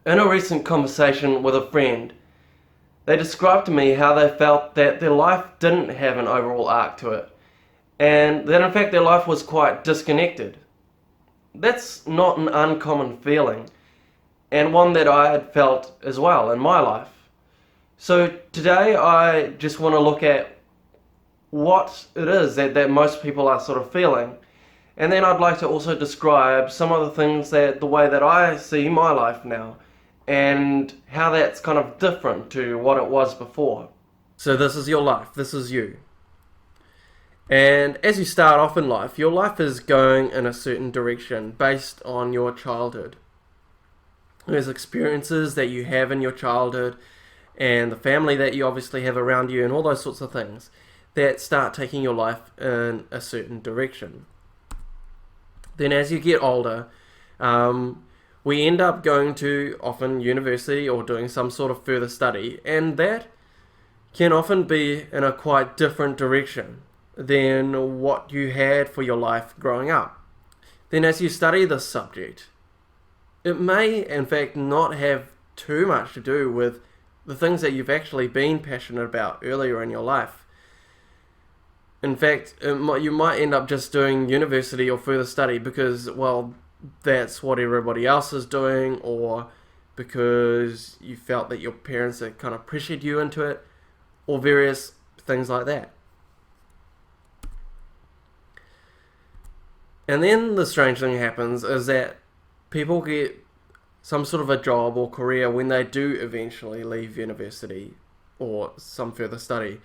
In a recent conversation with a friend, they described to me how they felt that their life didn't have an overall arc to it, and that in fact their life was quite disconnected. That's not an uncommon feeling, and one that I had felt as well in my life. So today I just want to look at what it is that most people are sort of feeling, and then I'd like to also describe some of the things that the way that I see my life now and how that's kind of different to what it was before. So this is your life, this is you. And as you start off in life, your life is going in a certain direction based on your childhood. There's experiences that you have in your childhood and the family that you obviously have around you and all those sorts of things that start taking your life in a certain direction. Then as you get older, we end up going to often university or doing some sort of further study, and that can often be in a quite different direction than what you had for your life growing up. Then as you study this subject, it may in fact not have too much to do with the things that you've actually been passionate about earlier in your life. In fact, you might end up just doing university or further study because, well, that's what everybody else is doing, or because you felt that your parents had kind of pressured you into it, or various things like that. And then the strange thing happens is that people get some sort of a job or career when they do eventually leave university or some further study.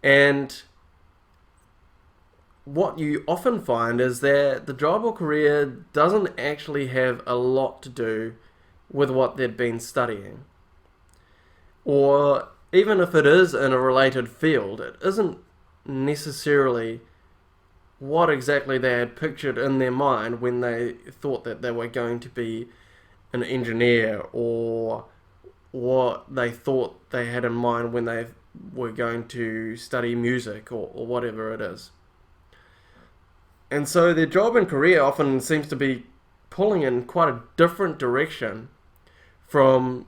And what you often find is that the job or career doesn't actually have a lot to do with what they'd been studying. Or even if it is in a related field, it isn't necessarily what exactly they had pictured in their mind when they thought that they were going to be an engineer, or what they thought they had in mind when they were going to study music, or whatever it is. And so their job and career often seems to be pulling in quite a different direction from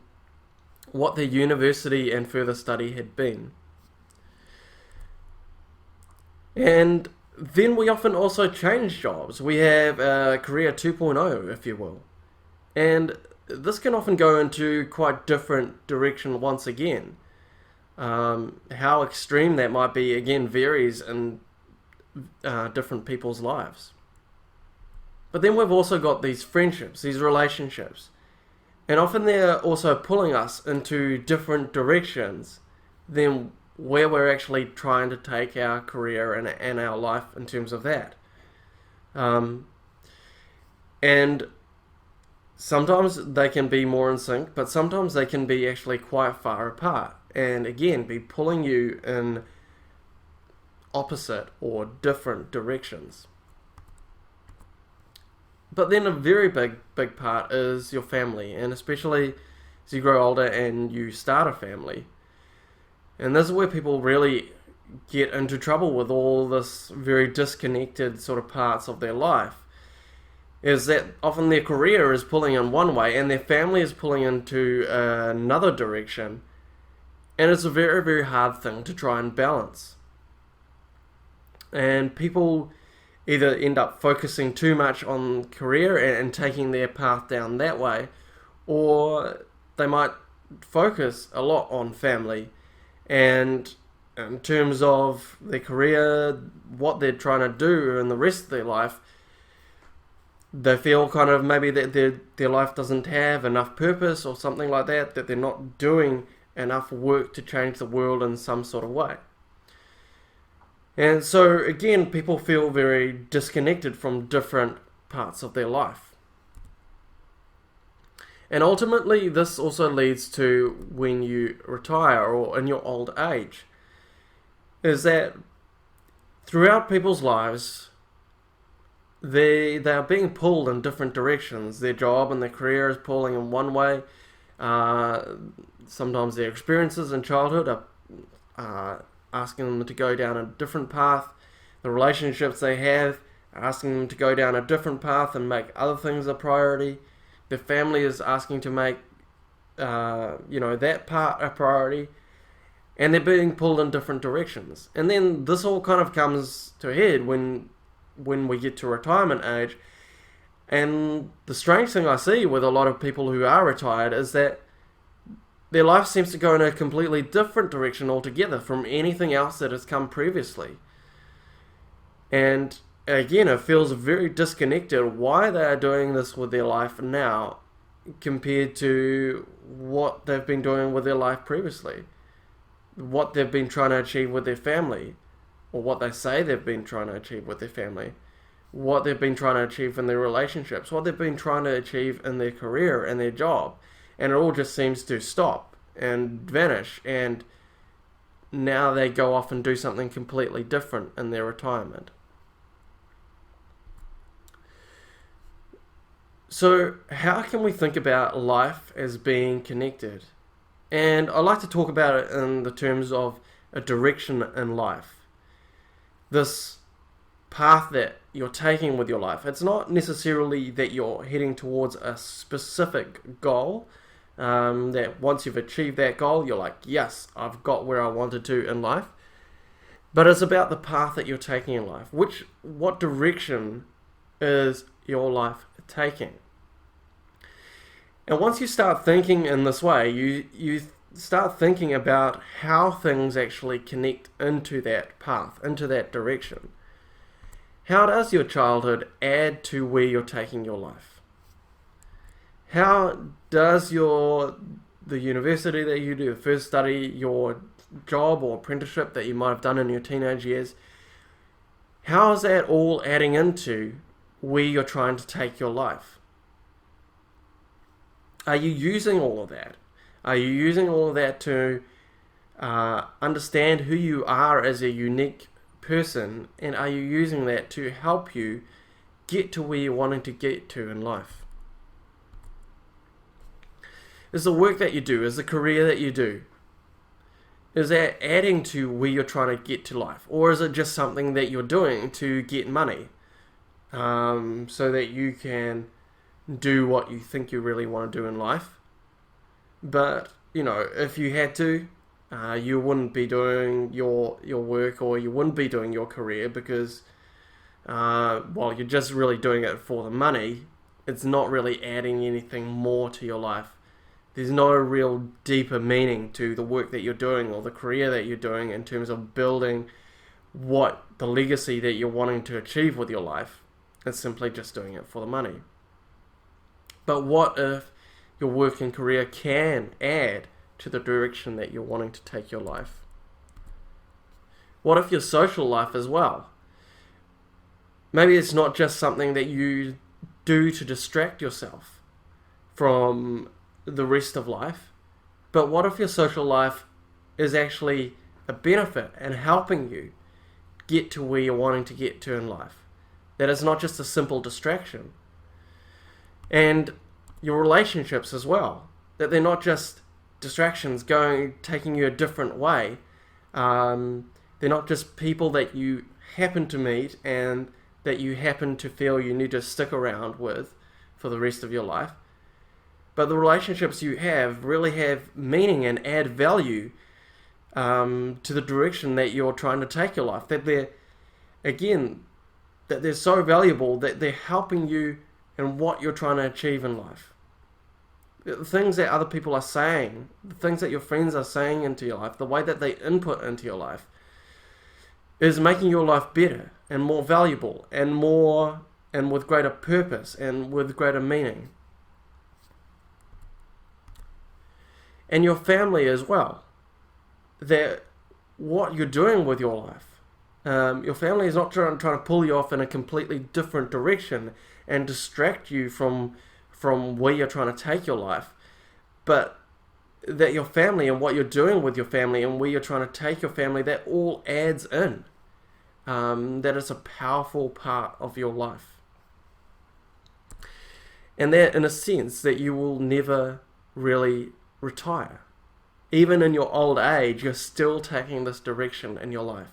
what their university and further study had been. And then we often also change jobs. We have a career 2.0, if you will. And this can often go into quite different direction once again. How extreme that might be, again, varies in different people's lives. But then we've also got these friendships, these relationships. And often they're also pulling us into different directions than where we're actually trying to take our career and our life in terms of that. And sometimes they can be more in sync, but sometimes they can be actually quite far apart. And again, be pulling you in opposite or different directions. But then a very big part is your family, and especially as you grow older and you start a family. And this is where people really get into trouble with all this very disconnected sort of parts of their life, is that often their career is pulling in one way and their family is pulling into another direction, and it's a very, very hard thing to try and balance. And people either end up focusing too much on career and taking their path down that way, or they might focus a lot on family, and in terms of their career, what they're trying to do in the rest of their life, they feel kind of maybe that their life doesn't have enough purpose or something like that, that they're not doing enough work to change the world in some sort of way. And so again, people feel very disconnected from different parts of their life. And ultimately, this also leads to when you retire or in your old age, is that throughout people's lives, they are being pulled in different directions. Their job and their career is pulling in one way. Sometimes their experiences in childhood are asking them to go down a different path. The relationships they have are asking them to go down a different path and make other things a priority. Their family is asking to make that part a priority, and they're being pulled in different directions. And then this all kind of comes to a head when we get to retirement age. And the strange thing I see with a lot of people who are retired is that their life seems to go in a completely different direction altogether from anything else that has come previously. And again, it feels very disconnected why they are doing this with their life now compared to what they've been doing with their life previously, what they've been trying to achieve with their family, or what they say they've been trying to achieve with their family, what they've been trying to achieve in their relationships, what they've been trying to achieve in their career and their job. And it all just seems to stop and vanish, and now they go off and do something completely different in their retirement. So how can we think about life as being connected? And I like to talk about it in the terms of a direction in life. This path that you're taking with your life. It's not necessarily that you're heading towards a specific goal, that once you've achieved that goal, you're like, yes, I've got where I wanted to in life. But it's about the path that you're taking in life. What direction is your life taking? And once you start thinking in this way, you start thinking about how things actually connect into that path, into that direction. How does your childhood add to where you're taking your life? How does the university that you do, first study, your job or apprenticeship that you might have done in your teenage years, how is that all adding into where you're trying to take your life? Are you using all of that? Are you using all of that to understand who you are as a unique person, and are you using that to help you get to where you're wanting to get to in life? Is the work that you do, is the career that you do, is that adding to where you're trying to get to life? Or is it just something that you're doing to get money, so that you can do what you think you really want to do in life? But, if you had to, you wouldn't be doing your work, or you wouldn't be doing your career because, you're just really doing it for the money. It's not really adding anything more to your life. There's no real deeper meaning to the work that you're doing or the career that you're doing in terms of building what the legacy that you're wanting to achieve with your life. It's simply just doing it for the money. But what if your work and career can add to the direction that you're wanting to take your life? What if your social life as well? Maybe it's not just something that you do to distract yourself from the rest of life, but what if your social life is actually a benefit and helping you get to where you're wanting to get to in life? That it's not just a simple distraction. And your relationships as well, that they're not just distractions taking you a different way. They're not just people that you happen to meet and that you happen to feel you need to stick around with for the rest of your life. But the relationships you have really have meaning and add value to the direction that you're trying to take your life. That they're so valuable that they're helping you in what you're trying to achieve in life. The things that other people are saying, the things that your friends are saying into your life, the way that they input into your life is making your life better and more valuable and with greater purpose and with greater meaning. And your family as well. That what you're doing with your life. Your family is not trying to pull you off in a completely different direction and distract you from where you're trying to take your life, but that your family and what you're doing with your family and where you're trying to take your family, that all adds in. That it's a powerful part of your life. And that, in a sense, that you will never really retire. Even in your old age, you're still taking this direction in your life.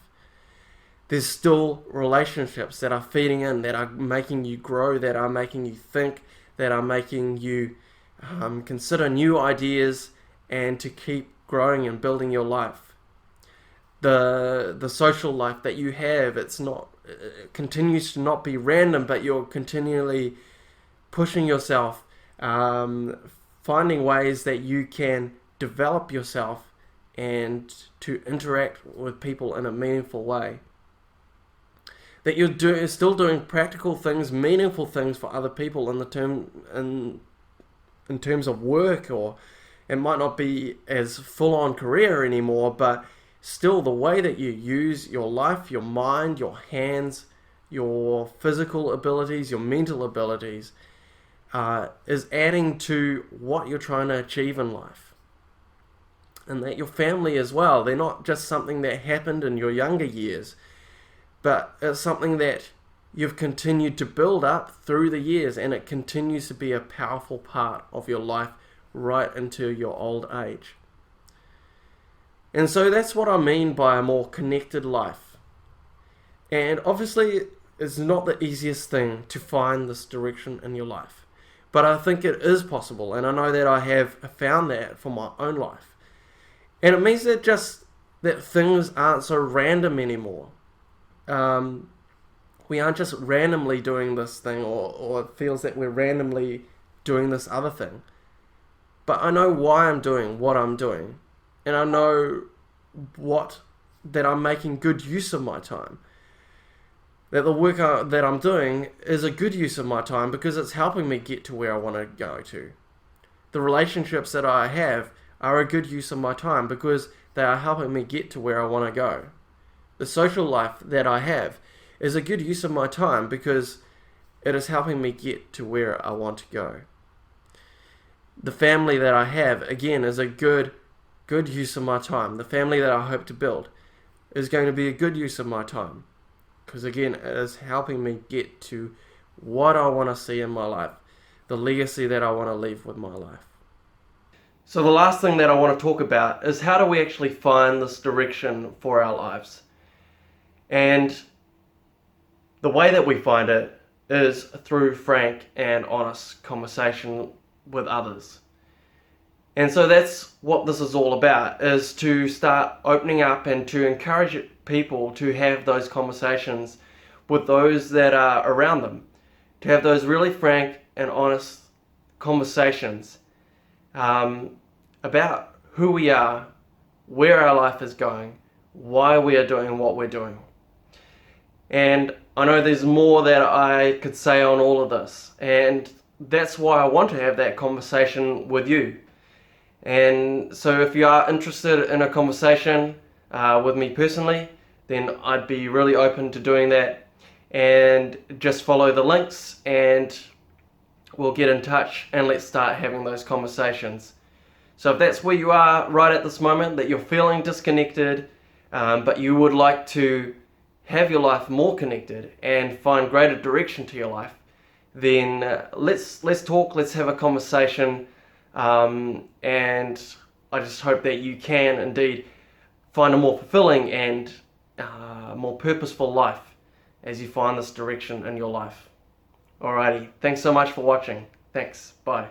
There's still relationships that are feeding in, that are making you grow, that are making you think, that are making you consider new ideas, and to keep growing and building your life. The social life that you have, it continues to not be random, but you're continually pushing yourself, finding ways that you can develop yourself and to interact with people in a meaningful way. That you're still doing practical things, meaningful things for other people in terms of work, or it might not be as full on career anymore, but still the way that you use your life, your mind, your hands, your physical abilities, your mental abilities, is adding to what you're trying to achieve in life. And that your family as well, they're not just something that happened in your younger years, but it's something that you've continued to build up through the years, and it continues to be a powerful part of your life right into your old age. And so that's what I mean by a more connected life. And obviously, it's not the easiest thing to find this direction in your life, but I think it is possible, and I know that I have found that for my own life. And it means that things aren't so random anymore. We aren't just randomly doing this thing, or it feels that we're randomly doing this other thing. But I know why I'm doing what I'm doing, and I know that I'm making good use of my time. That the work that I'm doing is a good use of my time because it's helping me get to where I want to go to. The relationships that I have are a good use of my time because they are helping me get to where I want to go. The social life that I have is a good use of my time because it is helping me get to where I want to go. The family that I have, again, is a good use of my time. The family that I hope to build is going to be a good use of my time because, again, it is helping me get to what I want to see in my life, the legacy that I want to leave with my life. So the last thing that I want to talk about is how do we actually find this direction for our lives? And the way that we find it is through frank and honest conversation with others. And so that's what this is all about, is to start opening up and to encourage people to have those conversations with those that are around them, to have those really frank and honest conversations about who we are, where our life is going, why we are doing what we're doing. And I know there's more that I could say on all of this, and that's why I want to have that conversation with you. And so if you are interested in a conversation with me personally, then I'd be really open to doing that. And just follow the links and we'll get in touch and let's start having those conversations. So if that's where you are right at this moment, that you're feeling disconnected, but you would like to have your life more connected and find greater direction to your life, then let's talk, let's have a conversation, and I just hope that you can indeed find a more fulfilling and more purposeful life as you find this direction in your life. Alrighty, thanks so much for watching. Thanks, bye.